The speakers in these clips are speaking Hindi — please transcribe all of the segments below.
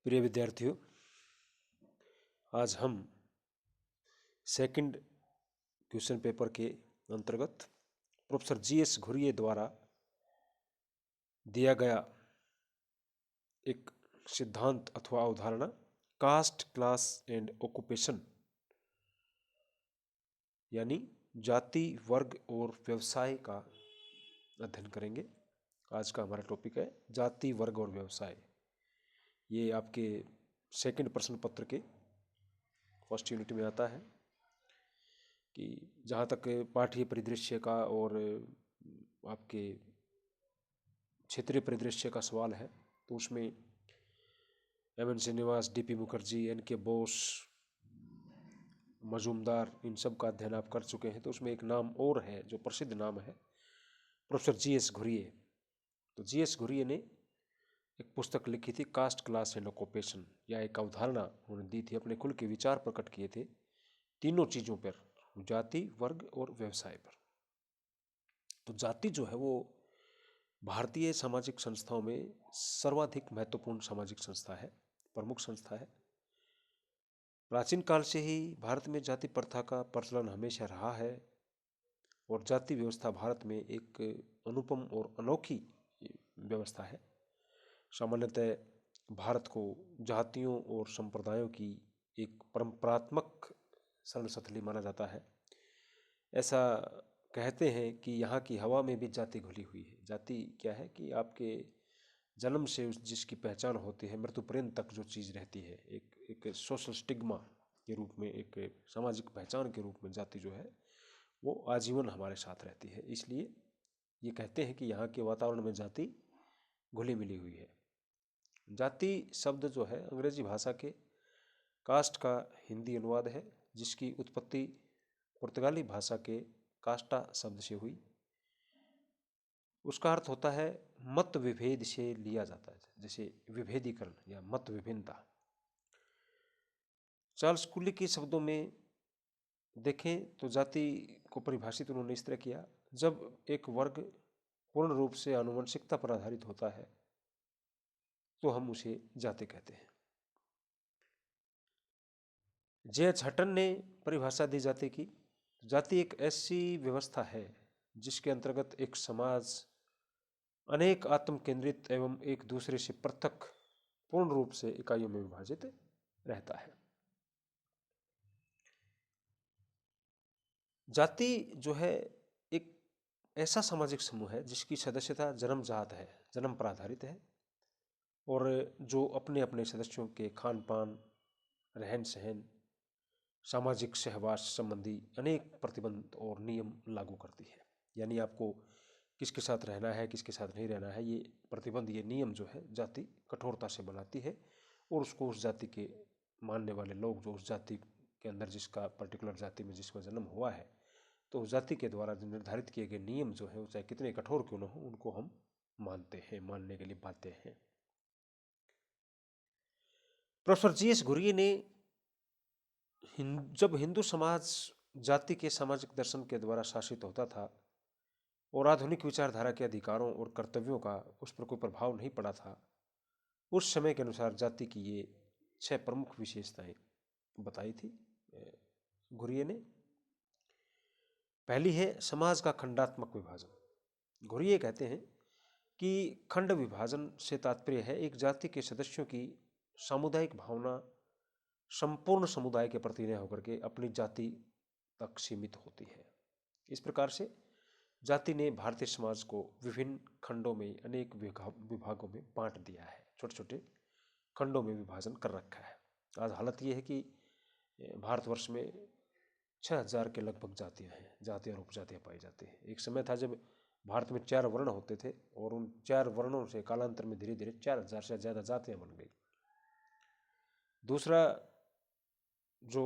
प्रिय विद्यार्थियों, आज हम सेकंड क्वेश्चन पेपर के अंतर्गत प्रोफेसर GS घुरिये द्वारा दिया गया एक सिद्धांत अथवा अवधारणा कास्ट, क्लास एंड ऑक्यूपेशन यानी जाति, वर्ग और व्यवसाय का अध्ययन करेंगे। आज का हमारा टॉपिक है जाति, वर्ग और व्यवसाय। ये आपके सेकंड प्रश्न पत्र के फर्स्ट यूनिट में आता है कि जहाँ तक पाठ्य परिदृश्य का और आपके क्षेत्रीय परिदृश्य का सवाल है तो उसमें M.N. Srinivas, D.P. Mukherjee, N.K. Bose, Majumdar, इन सब का अध्ययन आप कर चुके हैं। तो उसमें एक नाम और है जो प्रसिद्ध नाम है, प्रोफेसर GS घुरिये। तो GS घुरिये ने एक पुस्तक लिखी थी कास्ट, क्लास एंड ऑक्यूपेशन, या एक अवधारणा उन्होंने दी थी, अपने खुल के विचार प्रकट किए थे तीनों चीज़ों पर, जाति, वर्ग और व्यवसाय पर। तो जाति जो है वो भारतीय सामाजिक संस्थाओं में सर्वाधिक महत्वपूर्ण सामाजिक संस्था है, प्रमुख संस्था है। प्राचीन काल से ही भारत में जाति प्रथा का प्रचलन हमेशा रहा है और जाति व्यवस्था भारत में एक अनुपम और अनोखी व्यवस्था है। सामान्यतः भारत को जातियों और संप्रदायों की एक परंपरात्मक शरणस्थली माना जाता है। ऐसा कहते हैं कि यहाँ की हवा में भी जाति घुली हुई है। जाति क्या है कि आपके जन्म से जिसकी पहचान होती है, मृत्यु पर्यंत तक जो चीज़ रहती है, एक सोशल स्टिग्मा के रूप में, एक सामाजिक पहचान के रूप में जाति जो है वो आजीवन हमारे साथ रहती है। इसलिए ये कहते हैं कि यहाँ के वातावरण में जाति घुली मिली हुई है। जाति शब्द जो है अंग्रेजी भाषा के कास्ट का हिंदी अनुवाद है, जिसकी उत्पत्ति पुर्तगाली भाषा के कास्टा शब्द से हुई। उसका अर्थ होता है मत विभेद से लिया जाता है, जैसे विभेदीकरण या मत विभिन्नता। चार्ल्स कूली के शब्दों में देखें तो जाति को परिभाषित उन्होंने इस तरह किया, जब एक वर्ग पूर्ण रूप से आनुवंशिकता पर आधारित होता है तो हम उसे जाति कहते हैं। J.H. हटन ने परिभाषा दी जाति की। जाति एक ऐसी व्यवस्था है जिसके अंतर्गत एक समाज अनेक आत्म केंद्रित एवं एक दूसरे से पृथक पूर्ण रूप से इकाइयों में विभाजित रहता है। जाति जो है एक ऐसा सामाजिक समूह है जिसकी सदस्यता जन्मजात है, जन्म पर आधारित है, और जो अपने अपने सदस्यों के खान पान, रहन सहन, सामाजिक सहवास संबंधी अनेक प्रतिबंध और नियम लागू करती है। यानी आपको किसके साथ रहना है, किसके साथ नहीं रहना है, ये प्रतिबंध, ये नियम जो है जाति कठोरता से बनाती है, और उसको उस जाति के मानने वाले लोग, जो उस जाति के अंदर जिसका पर्टिकुलर जाति में जिसका जन्म हुआ है, तो उस जाति के द्वारा जो निर्धारित किए गए नियम जो है, चाहे कितने कठोर क्यों न हो, उनको हम मानते हैं, मानने के लिए बाध्य हैं। प्रोफेसर GS घुरिये ने जब हिंदू समाज जाति के सामाजिक दर्शन के द्वारा शासित होता था और आधुनिक विचारधारा के अधिकारों और कर्तव्यों का उस पर कोई प्रभाव नहीं पड़ा था, उस समय के अनुसार जाति की ये 6 प्रमुख विशेषताएं बताई थी घुरिये ने। पहली है समाज का खंडात्मक विभाजन। घुरिये कहते हैं कि खंड विभाजन से तात्पर्य है एक जाति के सदस्यों की सामुदायिक भावना संपूर्ण समुदाय के प्रति न होकर के अपनी जाति तक सीमित होती है। इस प्रकार से जाति ने भारतीय समाज को विभिन्न खंडों में, अनेक विभागों में बांट दिया है, छोटे छोटे खंडों में विभाजन कर रखा है। आज हालत ये है कि भारतवर्ष में 6000 के लगभग जातियां हैं, जातियां और उपजातियां पाई जाती हैं। एक समय था जब भारत में 4 वर्ण होते थे और उन 4 वर्णों से कालांतर में धीरे धीरे 4000 से ज़्यादा जातियां बन गई। दूसरा जो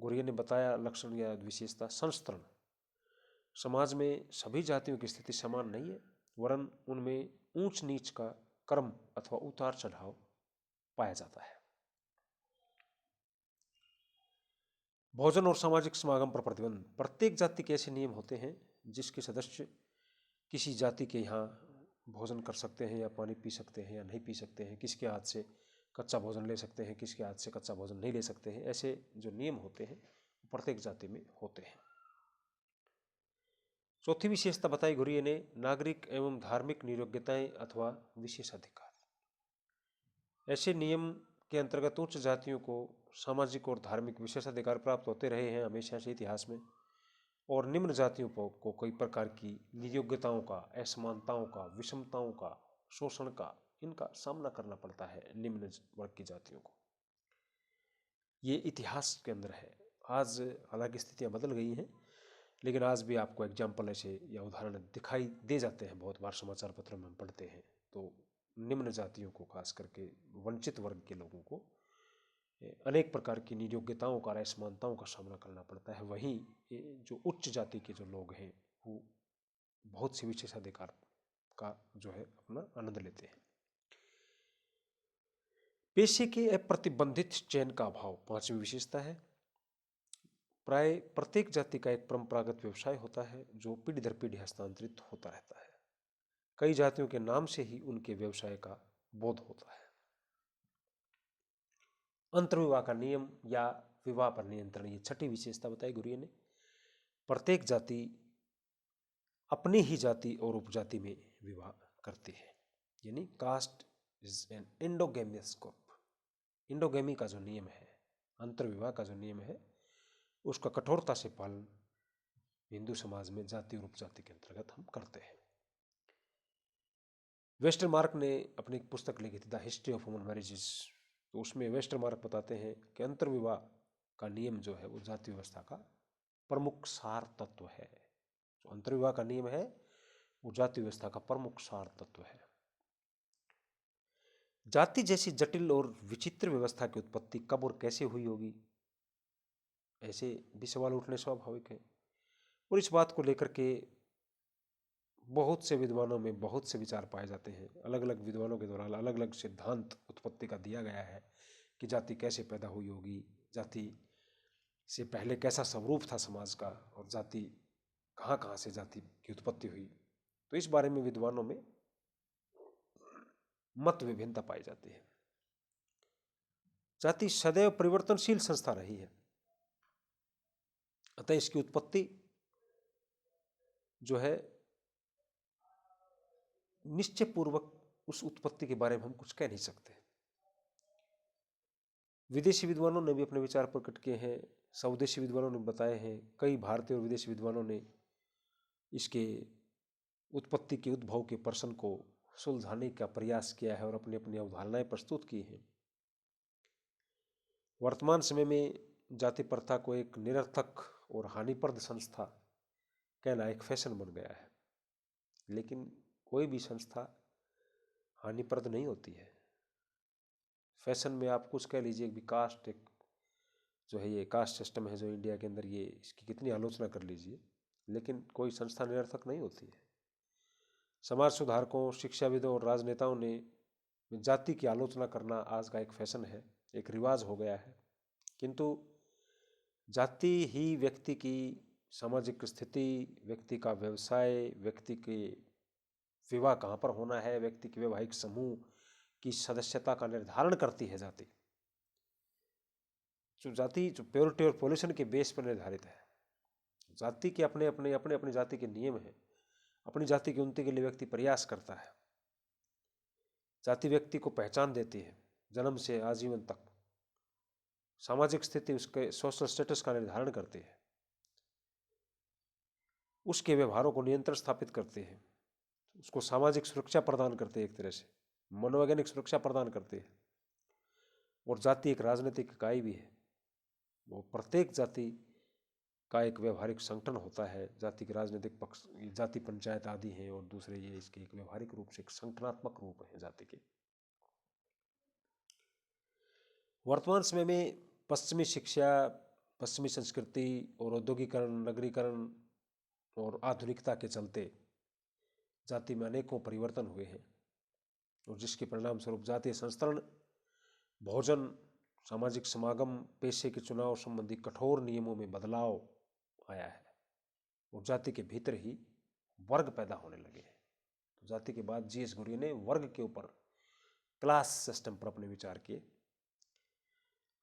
घुरिये ने बताया लक्षण या विशेषता, संस्तरण। समाज में सभी जातियों की स्थिति समान नहीं है, वरन उनमें ऊंच नीच का क्रम अथवा उतार चढ़ाव पाया जाता है। भोजन और सामाजिक समागम पर प्रतिबंध। प्रत्येक जाति के ऐसे नियम होते हैं जिसके सदस्य किसी जाति के यहाँ भोजन कर सकते हैं या पानी पी सकते हैं या नहीं पी सकते हैं, किसके हाथ से कच्चा भोजन ले सकते हैं, किसके हाथ से कच्चा भोजन नहीं ले सकते हैं। ऐसे जो नियम होते हैं प्रत्येक जाति में होते हैं। चौथी विशेषता बताई घुरिये ने, नागरिक एवं धार्मिक नियोग्यताएं अथवा विशेषाधिकार। ऐसे नियम के अंतर्गत उच्च जातियों को सामाजिक और धार्मिक विशेषाधिकार प्राप्त होते रहे हैं हमेशा से इतिहास में, और निम्न जातियों को कई प्रकार की नियोग्यताओं का, असमानताओं का, विषमताओं का, शोषण का, इनका सामना करना पड़ता है निम्न वर्ग की जातियों को। ये इतिहास के अंदर है। आज हालांकि स्थितियां बदल गई हैं, लेकिन आज भी आपको एग्जाम्पल ऐसे या उदाहरण दिखाई दे जाते हैं, बहुत बार समाचार पत्रों में हम पढ़ते हैं। तो निम्न जातियों को, खास करके वंचित वर्ग के लोगों को अनेक प्रकार की नियोग्यताओं का, असमानताओं का सामना करना पड़ता है। वहीं जो उच्च जाति के जो लोग हैं वो बहुत से विशेषाधिकार का जो है अपना आनंद लेते हैं। पेशे के अप्रतिबंधित चयन का अभाव पांचवी विशेषता है। प्राय प्रत्येक जाति का एक परंपरागत व्यवसाय होता है जो पीढ़ी दर पीढ़ी हस्तांतरित होता रहता है। कई जातियों के नाम से ही उनके व्यवसाय का बोध होता है। अंतर्विवाह का नियम या विवाह पर नियंत्रण, ये छठी विशेषता बताई घुरिये ने। प्रत्येक जाति अपनी ही जाति और उपजाति में विवाह करती है, यानी कास्ट इज एन एंडोगेमियस ग्रुप। इंडोगेमी का जो नियम है, अंतर्विवाह का जो नियम है, उसका कठोरता से पालन हिंदू समाज में जाति और उपजाति के अंतर्गत हम करते हैं। वेस्टरमार्क ने अपनी एक पुस्तक लिखी थी the history of human marriages, तो उसमें वेस्टरमार्क बताते हैं कि अंतर्विवाह का नियम जो है वो जाति व्यवस्था का प्रमुख सार तत्व है। जो अंतर्विवाह का नियम है वो जाति व्यवस्था का प्रमुख सार तत्व है। जाति जैसी जटिल और विचित्र व्यवस्था की उत्पत्ति कब और कैसे हुई होगी, ऐसे भी सवाल उठने स्वाभाविक है। और इस बात को लेकर के बहुत से विद्वानों में बहुत से विचार पाए जाते हैं। अलग अलग विद्वानों के द्वारा अलग अलग सिद्धांत उत्पत्ति का दिया गया है कि जाति कैसे पैदा हुई होगी, जाति से पहले कैसा स्वरूप था समाज का, और जाति कहाँ कहाँ से जाति की उत्पत्ति हुई। तो इस बारे में विद्वानों में मत विभिन्नता पाई जाती है। जाति सदैव परिवर्तनशील संस्था रही है, अतः इसकी उत्पत्ति जो है निश्चय पूर्वक उस उत्पत्ति के बारे में हम कुछ कह नहीं सकते। विदेशी विद्वानों ने भी अपने विचार प्रकट किए हैं, स्वदेशी विद्वानों ने बताए हैं, कई भारतीय और विदेशी विद्वानों ने इसके उत्पत्ति के उद्भव के प्रश्न को सुलझाने का प्रयास किया है और अपनी अपनी अवधारणाएं प्रस्तुत की हैं। वर्तमान समय में जाति प्रथा को एक निरर्थक और हानिप्रद संस्था कहना एक फैशन बन गया है, लेकिन कोई भी संस्था हानिप्रद नहीं होती है। फैशन में आप कुछ कह लीजिए, भी कास्ट एक जो है, ये कास्ट सिस्टम है जो इंडिया के अंदर, ये इसकी कितनी आलोचना कर लीजिए, लेकिन कोई संस्था निरर्थक नहीं होती है। समाज सुधारकों, शिक्षाविदों और राजनेताओं ने जाति की आलोचना करना आज का एक फैशन है, एक रिवाज हो गया है। किंतु जाति ही व्यक्ति की सामाजिक स्थिति, व्यक्ति का व्यवसाय, व्यक्ति के विवाह कहाँ पर होना है, व्यक्ति के वैवाहिक समूह की सदस्यता का निर्धारण करती है। जाति जो प्योरिटी और पॉल्यूशन के बेस पर निर्धारित है। जाति के अपने अपने अपने अपने जाति के नियम हैं। अपनी जाति की उन्नति के लिए व्यक्ति प्रयास करता है। जाति व्यक्ति को पहचान देती है जन्म से आजीवन तक। सामाजिक स्थिति उसके सोशल स्टेटस का निर्धारण करती है, उसके व्यवहारों को नियंत्रण स्थापित करते हैं, उसको सामाजिक सुरक्षा प्रदान करते हैं, एक तरह से मनोवैज्ञानिक सुरक्षा प्रदान करते हैं। और जाति एक राजनीतिक इकाई भी है। वो प्रत्येक जाति का एक व्यवहारिक संगठन होता है। जाति के राजनीतिक पक्ष, जाति पंचायत आदि हैं, और दूसरे ये इसके एक व्यवहारिक रूप से एक संगठनात्मक रूप है जाति के। वर्तमान समय में पश्चिमी शिक्षा, पश्चिमी संस्कृति और औद्योगिकरण, नगरीकरण और आधुनिकता के चलते जाति में अनेकों परिवर्तन हुए हैं, और जिसके परिणाम स्वरूप जातीय संस्तरण, भोजन, सामाजिक समागम, पेशे के चुनाव संबंधी कठोर नियमों में बदलाव आया है, और जाति के भीतर ही वर्ग पैदा होने लगे हैं। तो जाति के बाद जीएस घुरिये ने वर्ग के ऊपर क्लास सिस्टम पर अपने विचार किए।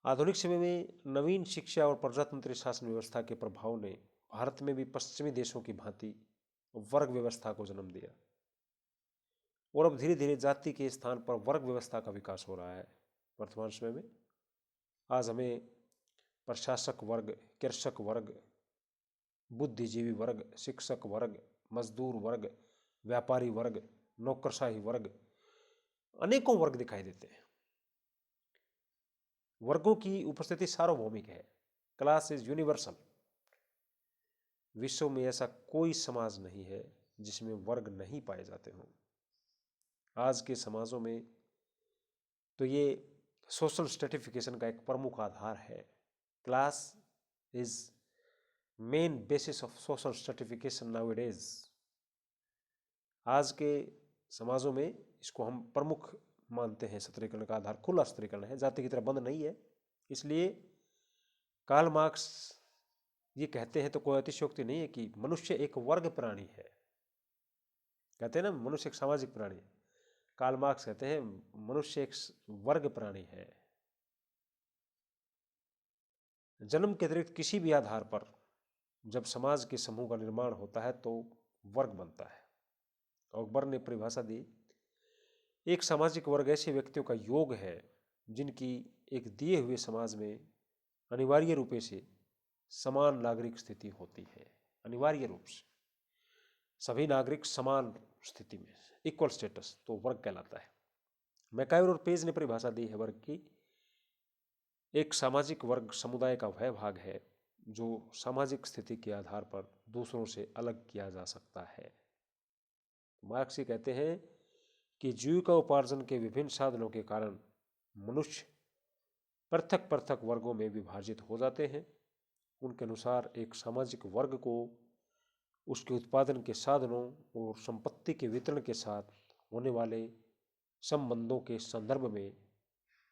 आधुनिक समय में नवीन शिक्षा और प्रजातंत्री शासन व्यवस्था के प्रभाव ने भारत में भी पश्चिमी देशों की भांति वर्ग व्यवस्था को जन्म दिया और अब धीरे धीरे जाति के स्थान पर वर्ग व्यवस्था का विकास हो रहा है। वर्तमान समय में आज हमें प्रशासक वर्ग, कृषक वर्ग, बुद्धिजीवी वर्ग, शिक्षक वर्ग, मजदूर वर्ग, व्यापारी वर्ग, नौकरशाही वर्ग, अनेकों वर्ग दिखाई देते हैं। वर्गों की उपस्थिति सार्वभौमिक है। Class is universal. विश्व में ऐसा कोई समाज नहीं है जिसमें वर्ग नहीं पाए जाते हों। आज के समाजों में तो ये सोशल स्ट्रेटिफिकेशन का एक प्रमुख आधार है। Class is main basis of social stratification nowadays. आज के समाजों में इसको हम प्रमुख मानते हैं। सत्रीकरण का आधार खुला सत्रीकरण है, जाति की तरह बंद नहीं है। इसलिए कार्ल मार्क्स ये कहते हैं तो कोई अतिशयोक्ति नहीं है कि मनुष्य एक वर्ग प्राणी है। कहते हैं ना मनुष्य एक सामाजिक प्राणी है। कार्ल मार्क्स कहते हैं मनुष्य एक वर्ग प्राणी है। जन्म के अतिरिक्त किसी भी आधार पर जब समाज के समूह का निर्माण होता है तो वर्ग बनता है। अकबर ने परिभाषा दी, एक सामाजिक वर्ग ऐसे व्यक्तियों का योग है जिनकी एक दिए हुए समाज में अनिवार्य रूप से समान नागरिक स्थिति होती है। अनिवार्य रूप से सभी नागरिक समान स्थिति में, इक्वल स्टेटस, तो वर्ग कहलाता है। मैकाइवर और पेज ने परिभाषा दी है वर्ग की, एक सामाजिक वर्ग समुदाय का वह भाग है जो सामाजिक स्थिति के आधार पर दूसरों से अलग किया जा सकता है। मार्क्स कहते हैं कि जीविका उपार्जन के विभिन्न साधनों के कारण मनुष्य पृथक पृथक वर्गों में विभाजित हो जाते हैं। उनके अनुसार एक सामाजिक वर्ग को उसके उत्पादन के साधनों और संपत्ति के वितरण के साथ होने वाले संबंधों के संदर्भ में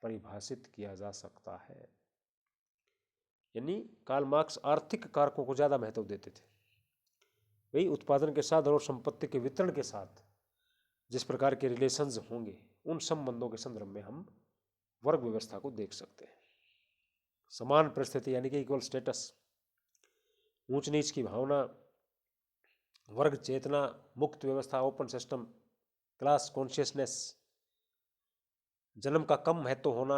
परिभाषित किया जा सकता है। यानी कार्ल मार्क्स आर्थिक कारकों को ज्यादा महत्व देते थे। वही उत्पादन के साधन और संपत्ति के वितरण के साथ जिस प्रकार के रिलेशंस होंगे, उन संबंधों के संदर्भ में हम वर्ग व्यवस्था को देख सकते हैं। समान परिस्थिति यानी कि इक्वल स्टेटस, ऊंच नीच की भावना, वर्ग चेतना, मुक्त व्यवस्था, ओपन सिस्टम, क्लास कॉन्शियसनेस, जन्म का कम महत्व होना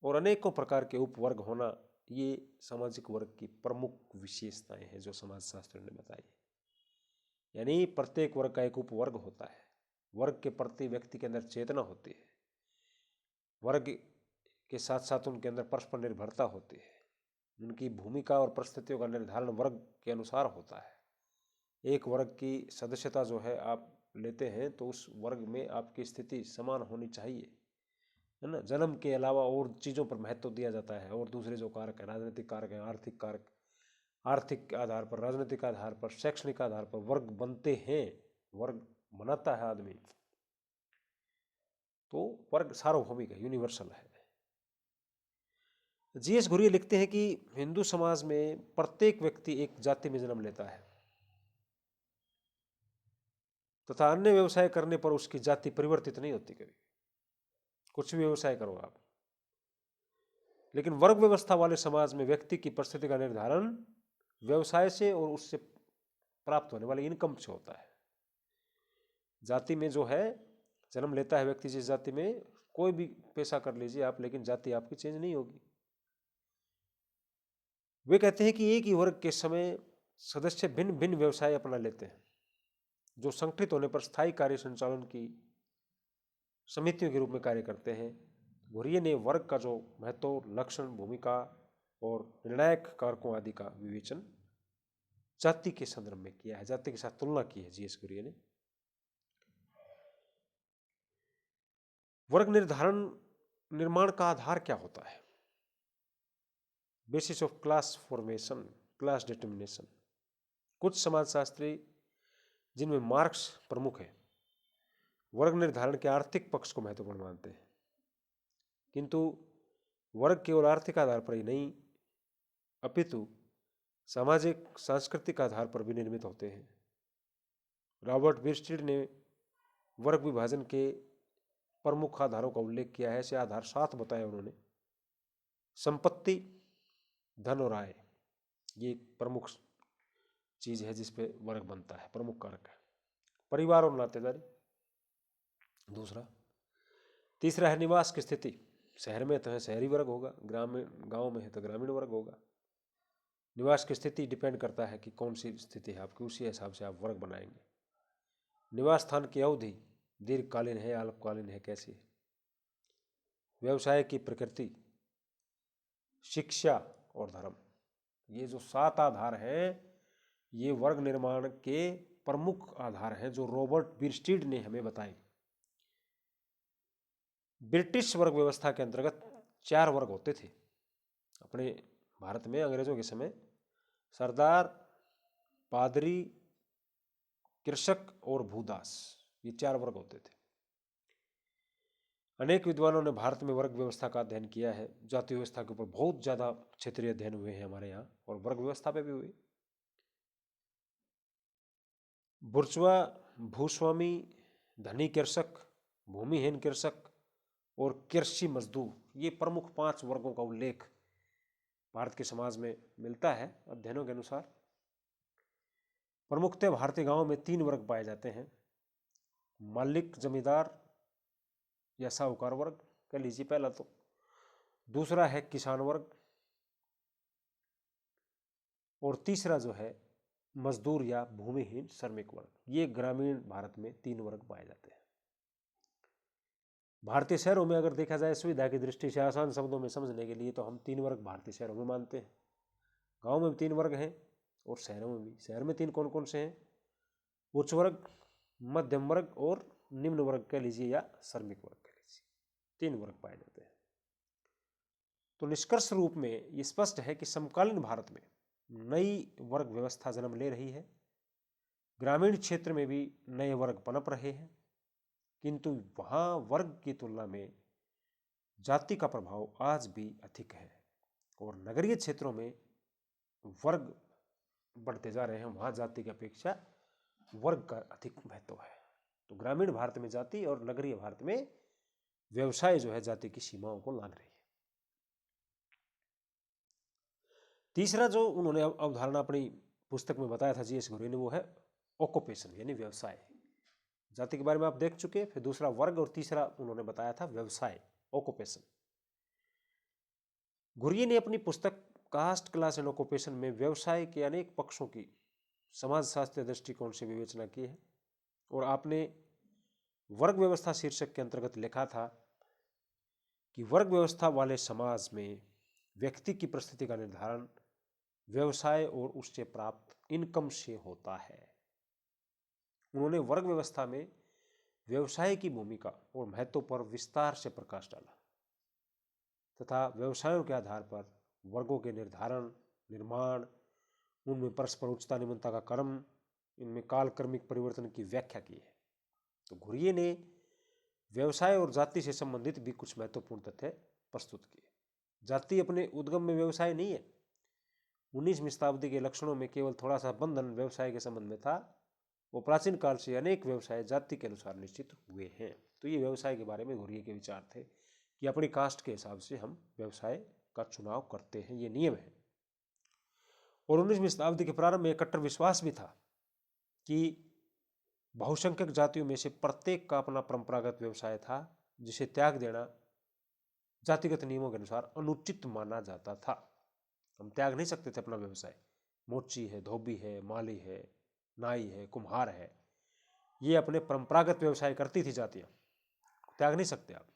और अनेकों प्रकार के उपवर्ग होना, ये सामाजिक वर्ग की प्रमुख विशेषताएं हैं जो समाज शास्त्र ने बताई। यानी प्रत्येक वर्ग का एक उपवर्ग होता है। वर्ग के प्रति व्यक्ति के अंदर चेतना होती है। वर्ग के साथ साथ उनके अंदर परस्पर निर्भरता होती है। उनकी भूमिका और परिस्थितियों का निर्धारण वर्ग के अनुसार होता है। एक वर्ग की सदस्यता जो है आप लेते हैं तो उस वर्ग में आपकी स्थिति समान होनी चाहिए, है ना। जन्म के अलावा और चीज़ों पर महत्व दिया जाता है और दूसरे जो कारक हैं, राजनीतिक कारक हैं, आर्थिक कारक, आर्थिक आधार पर, राजनीतिक आधार पर, शैक्षणिक आधार पर वर्ग बनते हैं। वर्ग बनाता है आदमी, तो वर्ग सार्वभौमिक है, यूनिवर्सल है। जीएस घुरिये लिखते हैं कि हिंदू समाज में प्रत्येक व्यक्ति एक जाति में जन्म लेता है तथा अन्य व्यवसाय करने पर उसकी जाति परिवर्तित नहीं होती। कभी कुछ भी व्यवसाय करो आप, लेकिन वर्ग व्यवस्था वाले समाज में व्यक्ति की परिस्थिति का निर्धारण व्यवसाय से और उससे प्राप्त होने वाले इनकम से होता है। जाति में जो है जन्म लेता है व्यक्ति, जिस जाति में, कोई भी पेशा कर लीजिए आप, लेकिन जाति आपकी चेंज नहीं होगी। वे कहते हैं कि एक ही वर्ग के समय सदस्य भिन्न भिन्न व्यवसाय अपना लेते हैं जो संगठित होने पर स्थायी कार्य संचालन की समितियों के रूप में कार्य करते हैं। घुरिये ने वर्ग का जो महत्व, लक्षण, भूमिका और निर्णायक कारकों आदि का विवेचन जाति के संदर्भ में किया है, जाति के साथ तुलना की है जीएस घुरिये ने। वर्ग निर्माण का आधार क्या होता है? Basis of class formation, class determination. कुछ समाजशास्त्री, जिनमें मार्क्स प्रमुख है, वर्ग निर्धारण के आर्थिक पक्ष को महत्वपूर्ण मानते हैं, किंतु वर्ग केवल आर्थिक आधार पर ही नहीं अपितु सामाजिक सांस्कृतिक आधार पर भी निर्मित होते हैं। रॉबर्ट बिरस्टीड ने वर्ग विभाजन के प्रमुख आधारों का उल्लेख किया है। ऐसे आधार 7 बताए उन्होंने। संपत्ति, धन और आय, ये एक प्रमुख चीज है जिस पे वर्ग बनता है, प्रमुख कारक है। परिवार और नातेदारी दूसरा। तीसरा है निवास की स्थिति। शहर में तो है शहरी वर्ग होगा, ग्रामीण गांव में है तो ग्रामीण वर्ग होगा। निवास की स्थिति डिपेंड करता है कि कौन सी स्थिति है आपकी, उसी हिसाब से आप वर्ग बनाएंगे। निवास स्थान की अवधि दीर्घकालीन है या अल्पकालीन है, कैसी है। व्यवसाय की प्रकृति, शिक्षा और धर्म, ये जो 7 आधार हैं ये वर्ग निर्माण के प्रमुख आधार हैं जो रॉबर्ट बिरस्टीड ने हमें बताए। ब्रिटिश वर्ग व्यवस्था के अंतर्गत 4 वर्ग होते थे अपने भारत में अंग्रेजों के समय। सरदार, पादरी, कृषक और भूदास, ये 4 वर्ग होते थे। अनेक विद्वानों ने भारत में वर्ग व्यवस्था का अध्ययन किया है। जाति व्यवस्था के ऊपर बहुत ज्यादा क्षेत्रीय अध्ययन हुए हैं हमारे यहाँ, और वर्ग व्यवस्था पे भी हुए। बुर्जुआ, भूस्वामी, धनी कृषक, भूमिहीन कृषक और कृषि मजदूर, ये प्रमुख 5 वर्गों का उल्लेख भारत के समाज में मिलता है अध्ययनों के अनुसार। प्रमुखतः भारतीय गांवों में 3 वर्ग पाए जाते हैं। मालिक, जमींदार या साहूकार वर्ग कह लीजिए पहला तो। दूसरा है किसान वर्ग, और तीसरा जो है मजदूर या भूमिहीन श्रमिक वर्ग। ये ग्रामीण भारत में 3 वर्ग पाए जाते हैं। भारतीय शहरों में अगर देखा जाए सुविधा की दृष्टि से आसान शब्दों में समझने के लिए तो हम 3 वर्ग भारतीय शहरों में मानते हैं। गांव में भी 3 वर्ग हैं और शहरों में भी। शहर में 3 कौन कौन से हैं? उच्च वर्ग, मध्यम वर्ग और निम्न वर्ग कह लीजिए या श्रमिक वर्ग कह लीजिए, 3 वर्ग पाए जाते हैं। तो निष्कर्ष रूप में ये स्पष्ट है कि समकालीन भारत में नई वर्ग व्यवस्था जन्म ले रही है। ग्रामीण क्षेत्र में भी नए वर्ग पनप रहे हैं, किंतु वहां वर्ग की तुलना में जाति का प्रभाव आज भी अधिक है, और नगरीय क्षेत्रों में वर्ग बढ़ते जा रहे हैं, वहां जाति की अपेक्षा वर्ग का अधिक महत्व है। तो ग्रामीण भारत में जाति और नगरीय भारत में व्यवसाय जो है जाति की सीमाओं को लांघ रही है। तीसरा जो उन्होंने अवधारणा अपनी पुस्तक में बताया था जीएस घुरिये ने, वो है ऑक्युपेशन यानी व्यवसाय। जाति के बारे में आप देख चुके। फिर दूसरा वर्ग और तीसरा उन्होंने बताया था व्यवसाय, ऑक्युपेशन। घुरिये ने अपनी पुस्तक कास्ट, क्लास एंड ऑक्युपेशन में व्यवसाय के अनेक पक्षों की समाजशास्त्रीय दृष्टिकोण से विवेचना की है, और आपने वर्ग व्यवस्था शीर्षक के अंतर्गत लिखा था कि वर्ग व्यवस्था वाले समाज में व्यक्ति की परिस्थिति का निर्धारण व्यवसाय और उससे प्राप्त इनकम से होता है। उन्होंने वर्ग व्यवस्था में व्यवसाय की भूमिका और महत्व पर विस्तार से प्रकाश डाला तथा व्यवसायों के आधार पर वर्गों के निर्धारण, निर्माण, उनमें परस्पर उच्चता निम्नता का क्रम, इनमें कालक्रमिक परिवर्तन की व्याख्या की है। तो घुरिये ने व्यवसाय और जाति से संबंधित भी कुछ महत्वपूर्ण तथ्य प्रस्तुत किए। जाति अपने उद्गम में व्यवसाय नहीं है। 19वीं शताब्दी के लक्षणों में केवल थोड़ा सा बंधन व्यवसाय के संबंध में था। वो प्राचीन काल से अनेक व्यवसाय जाति के अनुसार निश्चित हुए हैं। तो ये व्यवसाय के बारे में घुरिये के विचार थे कि अपनी कास्ट के हिसाब से हम व्यवसाय का चुनाव करते हैं, ये नियम है। और 19वीं शताब्दी के प्रारंभ में कट्टर विश्वास भी था कि बहुसंख्यक जातियों में से प्रत्येक का अपना परंपरागत व्यवसाय था, जिसे त्याग देना जातिगत नियमों के अनुसार अनुचित माना जाता था। हम त्याग नहीं सकते थे अपना व्यवसाय। मोची है, धोबी है, माली है, नाई है, कुम्हार है, ये अपने परंपरागत व्यवसाय करती थी जातियां, त्याग नहीं सकते आप।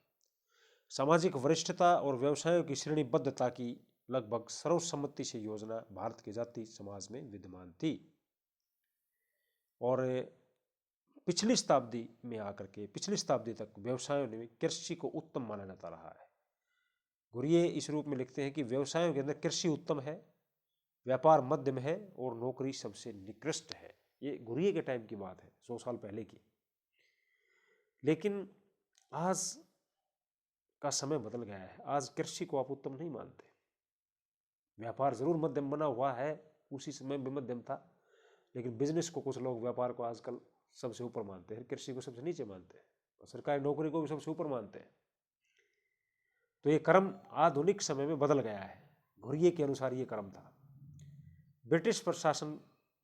सामाजिक वरिष्ठता और व्यवसायों की श्रेणीबद्धता की लगभग सर्वसम्मति से योजना भारत के जाति समाज में विद्यमान थी। और पिछली शताब्दी में आकर के पिछली शताब्दी तक व्यवसायों ने कृषि को उत्तम माना जाता रहा है। घुरिये इस रूप में लिखते हैं कि व्यवसायों के अंदर कृषि उत्तम है, व्यापार मध्यम है और नौकरी सबसे निकृष्ट है। ये घुरिये के टाइम की बात है, 100 साल पहले की। लेकिन आज का समय बदल गया है। आज कृषि को आप उत्तम नहीं मानते। व्यापार जरूर मध्यम बना हुआ है, उसी समय भी मध्यम था, लेकिन बिजनेस को कुछ लोग व्यापार को आजकल सबसे ऊपर मानते हैं, कृषि को सबसे नीचे मानते हैं। सरकारी नौकरी को भी सबसे ऊपर मानते हैं। तो ये क्रम आधुनिक समय में बदल गया है। घुरिये के अनुसार ये क्रम था। ब्रिटिश प्रशासन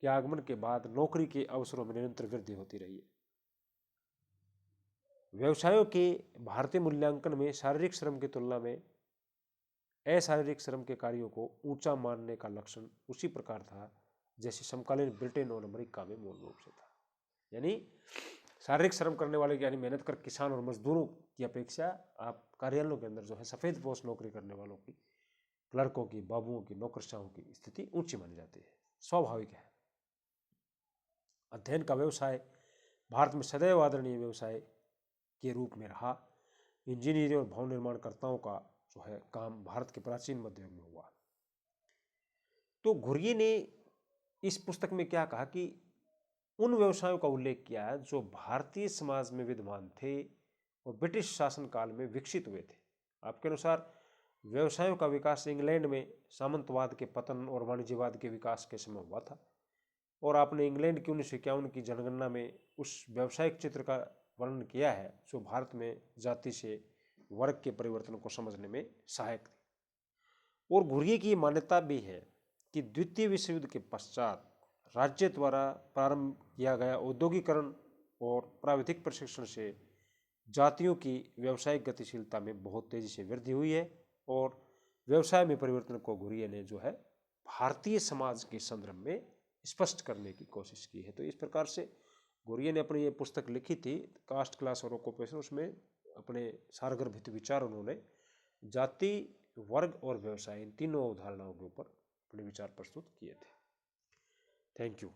के आगमन के बाद नौकरी के अवसरों में निरंतर वृद्धि होती रही है। व्यवसायों के भारतीय मूल्यांकन में शारीरिक श्रम की तुलना में अशारीरिक श्रम के कार्यों को ऊंचा मानने का लक्षण उसी प्रकार था जैसे समकालीन ब्रिटेन और अमेरिका में मूल रूप से था। यानी शारीरिक श्रम करने वाले यानी मेहनत कर किसान और मजदूरों की अपेक्षा आप कार्यालयों के अंदर जो है सफेद पोस्ट नौकरी करने वालों की, क्लर्कों की, बाबुओं की, नौकरशाहों की स्थिति ऊंची मानी जाती है। स्वाभाविक है। अध्ययन का व्यवसाय भारत में सदैव आदरणीय व्यवसाय के रूप में रहा। इंजीनियरिंग और भवन निर्माणकर्ताओं का जो है काम भारत के प्राचीन मध्य युग में हुआ। तो घुरिये ने इस पुस्तक में क्या कहा कि उन व्यवसायों का उल्लेख किया है जो भारतीय समाज में विद्यमान थे और ब्रिटिश शासनकाल में विकसित हुए थे। आपके अनुसार व्यवसायों का विकास इंग्लैंड में सामंतवाद के पतन और वाणिज्यवाद के विकास के समय हुआ था, और आपने इंग्लैंड की 1951 की जनगणना में उस व्यावसायिक चित्र का वर्णन किया है जो भारत में जाति से वर्ग के परिवर्तन को समझने में सहायक थे। और घुरिये की मान्यता भी है कि द्वितीय विश्व युद्ध के पश्चात राज्य द्वारा प्रारंभ किया गया औद्योगिकरण और प्राविधिक प्रशिक्षण से जातियों की व्यावसायिक गतिशीलता में बहुत तेजी से वृद्धि हुई है, और व्यवसाय में परिवर्तन को घुरिये ने जो है भारतीय समाज के संदर्भ में स्पष्ट करने की कोशिश की है। तो इस प्रकार से घुरिये ने अपनी ये पुस्तक लिखी थी कास्ट, क्लास और ऑक्यूपेशन। उसमें अपने सारगर्भित विचार उन्होंने जाति, वर्ग और व्यवसाय इन तीनों अवधारणाओं के ऊपर अपने विचार प्रस्तुत किए थे। Thank you.